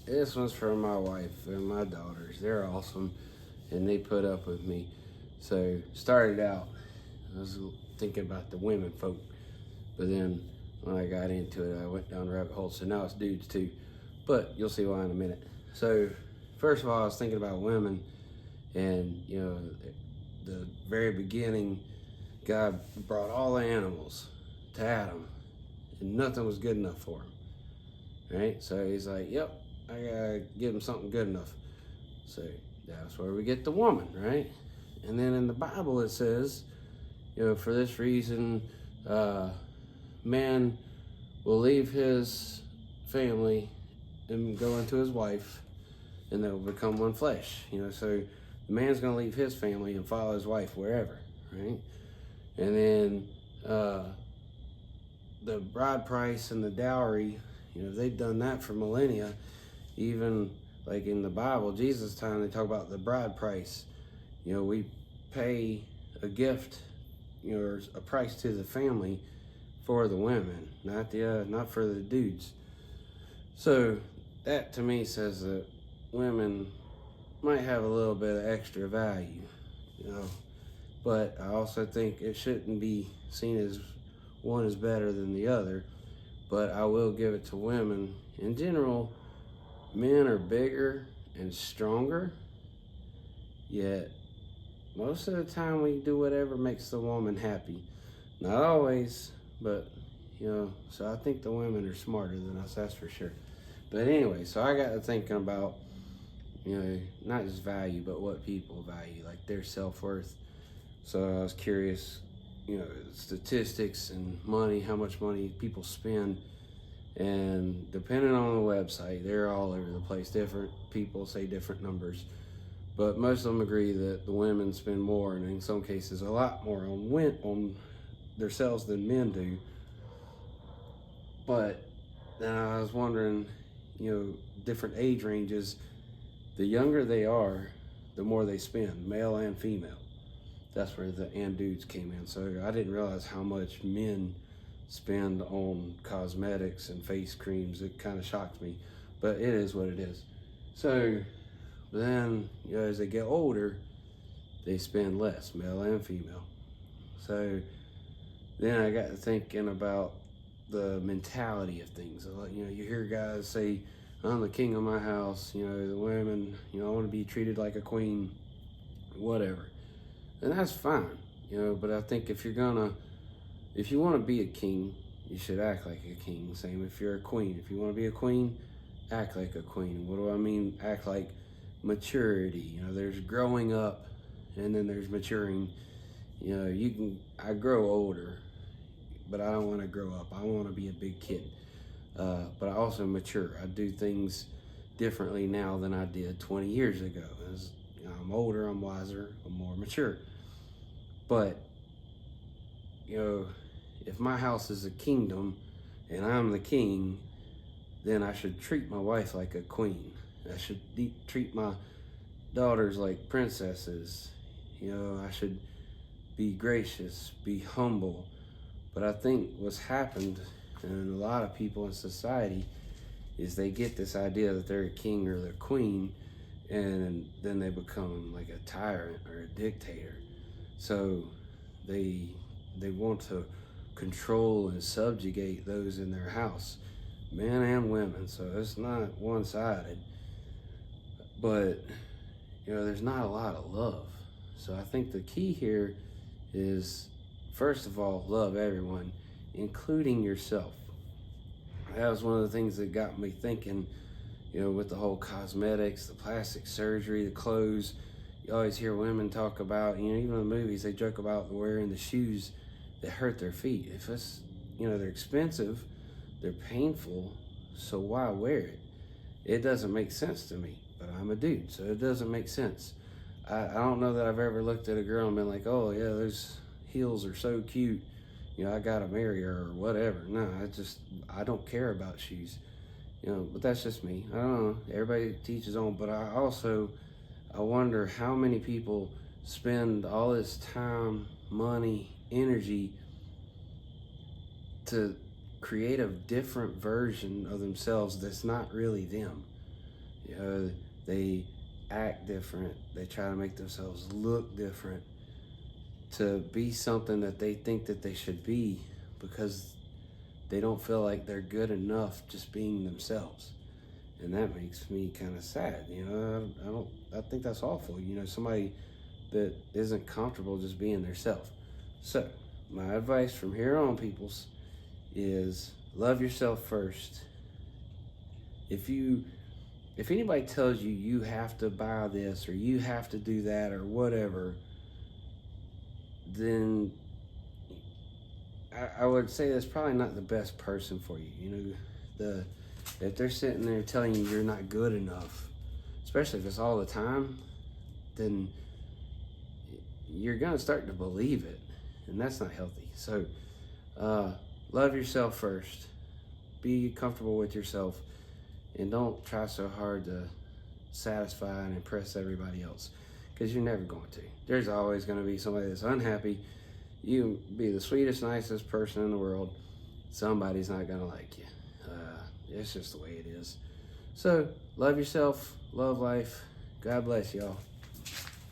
This one's for my wife and my daughters. They're awesome, and they put up with me. So started out, I was thinking about the women folk, but then when I got into it, I went down the rabbit hole. So now it's dudes too, but you'll see why in a minute. So first of all, I was thinking about women, and the very beginning, God brought all the animals to Adam, and nothing was good enough for him. Right? So he's like, "Yep, I gotta give him something good enough." So that's where we get the woman, right? And then in the Bible it says, for this reason, man will leave his family and go into his wife, and they'll become one flesh. So the man's gonna leave his family and follow his wife wherever, right? And then the bride price and the dowry, they've done that for millennia. Even like in the Bible, Jesus' time, they talk about the bride price. We pay a gift, or a price to the family for the women, not for the dudes. So that to me says that women might have a little bit of extra value, but I also think it shouldn't be seen as one is better than the other. But I will give it to women. In general, men are bigger and stronger, yet most of the time we do whatever makes the woman happy. Not always, but so I think the women are smarter than us, that's for sure. But anyway, so I got to thinking about, not just value, but what people value, like their self-worth. So I was curious, statistics and money, how much money people spend. And depending on the website, they're all over the place. Different people say different numbers, but most of them agree that the women spend more, and in some cases a lot more on themselves than men do. But then I was wondering, different age ranges, the younger they are, the more they spend, male and female. That's where the and dudes came in. So I didn't realize how much men spend on cosmetics and face creams. It kind of shocked me, but it is what it is. So then, as they get older, they spend less, male and female. So then I got to thinking about the mentality of things. You hear guys say, "I'm the king of my house," the women, I want to be treated like a queen, whatever. And that's fine, but I think if you want to be a king, you should act like a king. Same if you're a queen. If you want to be a queen, act like a queen. What do I mean? Act like maturity. There's growing up, and then there's maturing. I grow older, but I don't want to grow up. I want to be a big kid. But I also mature. I do things differently now than I did 20 years ago. As I'm older, I'm wiser, I'm more mature. But, if my house is a kingdom and I'm the king, then I should treat my wife like a queen. I should treat my daughters like princesses. I should be gracious, be humble. But I think what's happened in a lot of people in society is they get this idea that they're a king or they're a queen, and then they become like a tyrant or a dictator. So they want to control and subjugate those in their house, men and women. So it's not one-sided, but there's not a lot of love. So I think the key here is, first of all, love everyone, including yourself. That was one of the things that got me thinking, with the whole cosmetics, the plastic surgery, the clothes. You always hear women talk about, even in the movies, they joke about wearing the shoes that hurt their feet. If it's, they're expensive, they're painful, so why wear it? It doesn't make sense to me, but I'm a dude, so it doesn't make sense. I don't know that I've ever looked at a girl and been like, "Oh yeah, those heels are so cute, I gotta marry her," or whatever. No, I don't care about shoes. But that's just me. I don't know. Everybody teaches on, but I wonder how many people spend all this time, money, energy to create a different version of themselves that's not really them. You know, they act different. They try to make themselves look different to be something that they think that they should be, because they don't feel like they're good enough just being themselves. And that makes me kind of sad. You know, I think that's awful. You know, somebody that isn't comfortable just being themselves. So my advice from here on, peoples, is love yourself first. If anybody tells you you have to buy this or you have to do that or whatever, then I would say that's probably not the best person for you. You know, if they're sitting there telling you you're not good enough, especially if it's all the time, then you're gonna start to believe it, and that's not healthy. So love yourself first. Be comfortable with yourself, and don't try so hard to satisfy and impress everybody else, because you're never going to. There's always going to be somebody that's unhappy. You can be the sweetest, nicest person in the world, somebody's not going to like you. It's just the way it is. So love yourself, love life. God bless y'all.